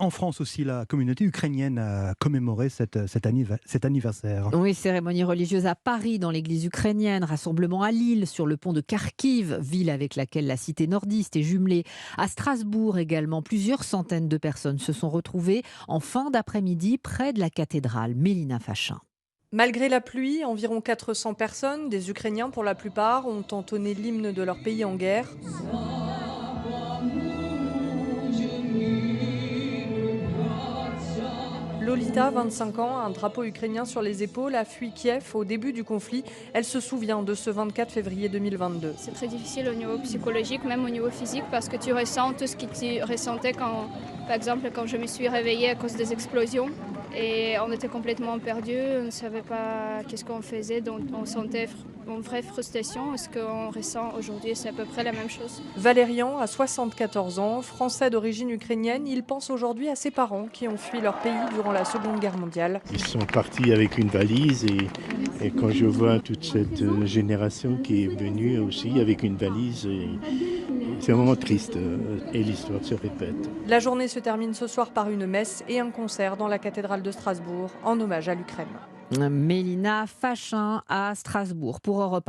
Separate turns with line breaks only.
En France aussi, la communauté ukrainienne a commémoré cet anniversaire.
Oui, cérémonie religieuse à Paris, dans l'église ukrainienne, rassemblement à Lille, sur le pont de Kharkiv, ville avec laquelle la cité nordiste est jumelée. À Strasbourg également, plusieurs centaines de personnes se sont retrouvées en fin d'après-midi près de la cathédrale. Mélina Fachin.
Malgré la pluie, environ 400 personnes, des Ukrainiens pour la plupart, ont entonné l'hymne de leur pays en guerre. Lolita, 25 ans, un drapeau ukrainien sur les épaules, a fui Kiev au début du conflit. Elle se souvient de ce 24 février 2022.
C'est très difficile au niveau psychologique, même au niveau physique, parce que tu ressens tout ce que tu ressentais quand, par exemple, quand je me suis réveillée à cause des explosions. Et on était complètement perdus, on ne savait pas qu'est-ce qu'on faisait, donc on sentait une vraie frustration. Ce qu'on ressent aujourd'hui, c'est à peu près la même chose.
Valérian a 74 ans, français d'origine ukrainienne. Il pense aujourd'hui à ses parents qui ont fui leur pays durant la Seconde Guerre mondiale.
Ils sont partis avec une valise et quand je vois toute cette génération qui est venue aussi avec une valise, c'est un moment triste et l'histoire se répète.
La journée se termine ce soir par une messe et un concert dans la cathédrale de Strasbourg en hommage à l'Ukraine.
Mélina Fachin à Strasbourg pour Europe 1.